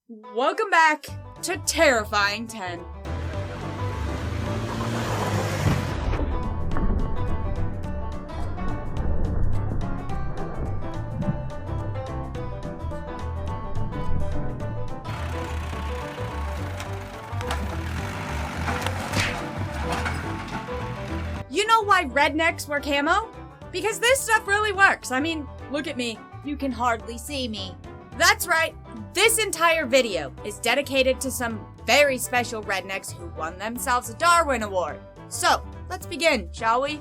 Welcome back to Terrifying 10. You know why rednecks wear camo? Because this stuff really works. I mean, look at me. You can hardly see me. That's right. This entire video is dedicated to some very special rednecks who won themselves a Darwin Award. So, let's begin, shall we?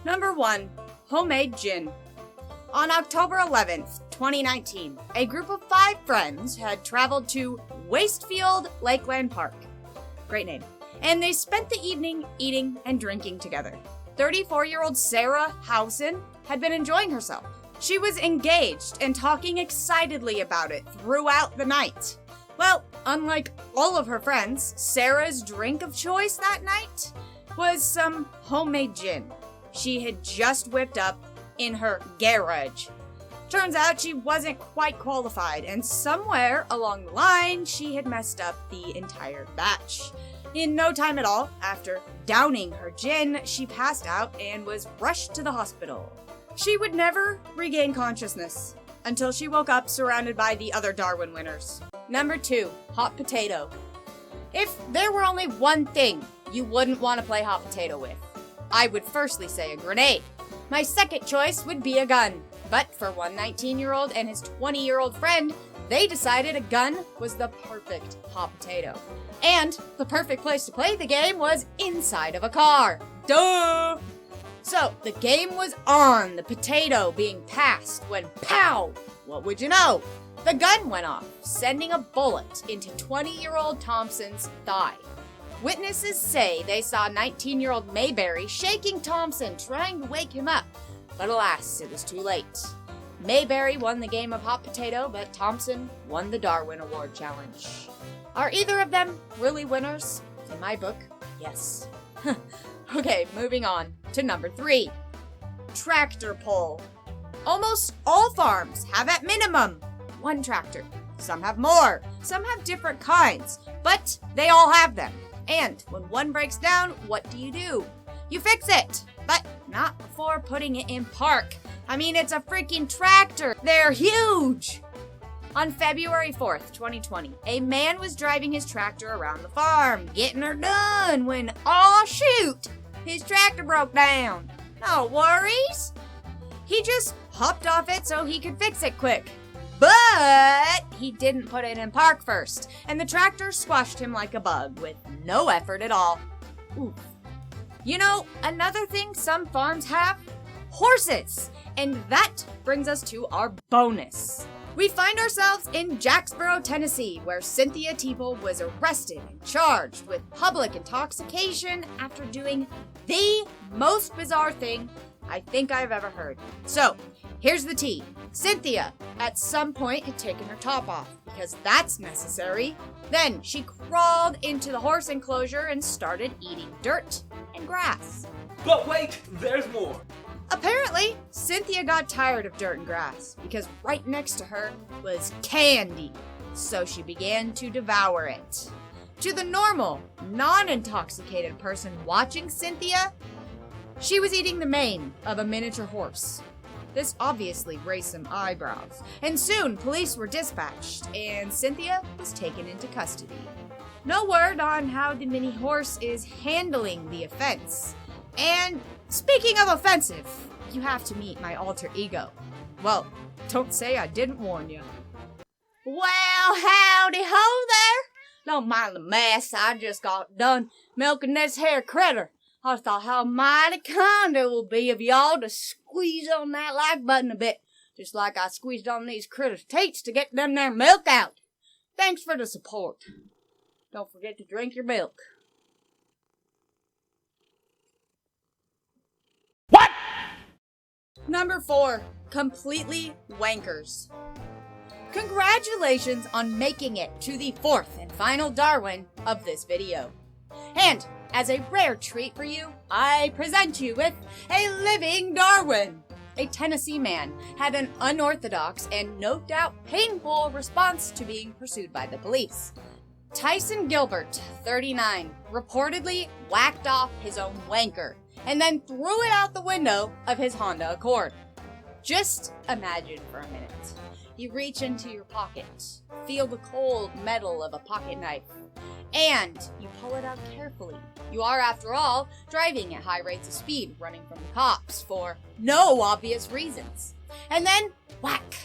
Number 1. Homemade gin. On October 11th, 2019, a group of 5 friends had traveled to Wastefield Lakeland Park. Great name. And they spent the evening eating and drinking together. 34-year-old Sarah Howson had been enjoying herself. She was engaged and talking excitedly about it throughout the night. Well, unlike all of her friends, Sarah's drink of choice that night was some homemade gin she had just whipped up in her garage. Turns out she wasn't quite qualified, and somewhere along the line, she had messed up the entire batch. In no time at all, after downing her gin, she passed out and was rushed to the hospital. She would never regain consciousness until she woke up surrounded by the other Darwin winners. Number 2, hot potato. If there were only one thing you wouldn't want to play hot potato with, I would firstly say a grenade. My second choice would be a gun. But for one 19-year-old and his 20-year-old friend, they decided a gun was the perfect hot potato. And the perfect place to play the game was inside of a car. Duh! So, the game was on, the potato being passed, when pow! What would you know? The gun went off, sending a bullet into 20-year-old Thompson's thigh. Witnesses say they saw 19-year-old Mayberry shaking Thompson, trying to wake him up. But alas, it was too late. Mayberry won the game of hot potato, but Thompson won the Darwin Award challenge. Are either of them really winners? In my book, yes. Okay, moving on to number 3. Tractor pull. Almost all farms have at minimum 1 tractor. Some have more, some have different kinds, but they all have them. And when one breaks down, what do? You fix it, but not before putting it in park. I mean, it's a freaking tractor. They're huge. On February 4th, 2020, a man was driving his tractor around the farm, getting her done, when, aw shoot, his tractor broke down. No worries. He just hopped off it so he could fix it quick. But he didn't put it in park first, and the tractor squashed him like a bug with no effort at all. Oof. You know, another thing some farms have? Horses. And that brings us to our bonus. We find ourselves in Jacksboro, Tennessee, where Cynthia Teeple was arrested and charged with public intoxication after doing the most bizarre thing I think I've ever heard. So, here's the tea. Cynthia, at some point, had taken her top off, because that's necessary. Then, she crawled into the horse enclosure and started eating dirt and grass. But wait, there's more. Apparently, Cynthia got tired of dirt and grass because right next to her was candy, so she began to devour it. To the normal, non-intoxicated person watching Cynthia, she was eating the mane of a miniature horse. This obviously raised some eyebrows, and soon police were dispatched, and Cynthia was taken into custody. No word on how the mini horse is handling the offense. And speaking of offensive, you have to meet my alter ego. Well, don't say I didn't warn you. Well, howdy ho there. Don't mind the mess, I just got done milking this here critter. I thought how mighty kind it would be of y'all to squeeze on that like button a bit, just like I squeezed on these critters' teats to get them their milk out. Thanks for the support. Don't forget to drink your milk. What? Number 4, completely wankers. Congratulations on making it to the 4th and final Darwin of this video. And as a rare treat for you, I present you with a living Darwin. a Tennessee man had an unorthodox and no doubt painful response to being pursued by the police. Tyson Gilbert, 39, reportedly whacked off his own wanker and then threw it out the window of his Honda Accord. Just imagine for a minute. You reach into your pocket, feel the cold metal of a pocket knife, and you pull it out carefully. You are, after all, driving at high rates of speed, running from the cops for no obvious reasons. And then, whack!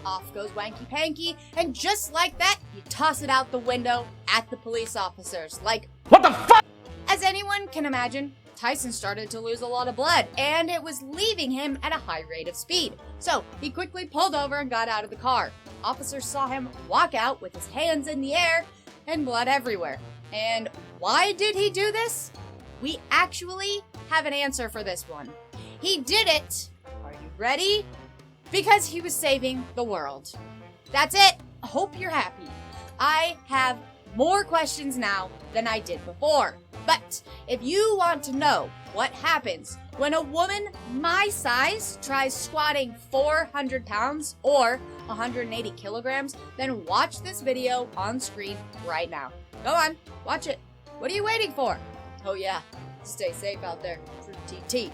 Off goes Wanky Panky, and just like that, you toss it out the window at the police officers, like, What the fuck? As anyone can imagine, Tyson started to lose a lot of blood, and it was leaving him at a high rate of speed. So he quickly pulled over and got out of the car. Officers saw him walk out with his hands in the air and blood everywhere. And why did he do this? We actually have an answer for this one. He did it, are you ready? Because he was saving the world. That's it. Hope you're happy. I have more questions now than I did before. But if you want to know what happens when a woman my size tries squatting 400 pounds or 180 kilograms, then watch this video on screen right now. Go on, watch it. What are you waiting for? Oh yeah, stay safe out there. True TT.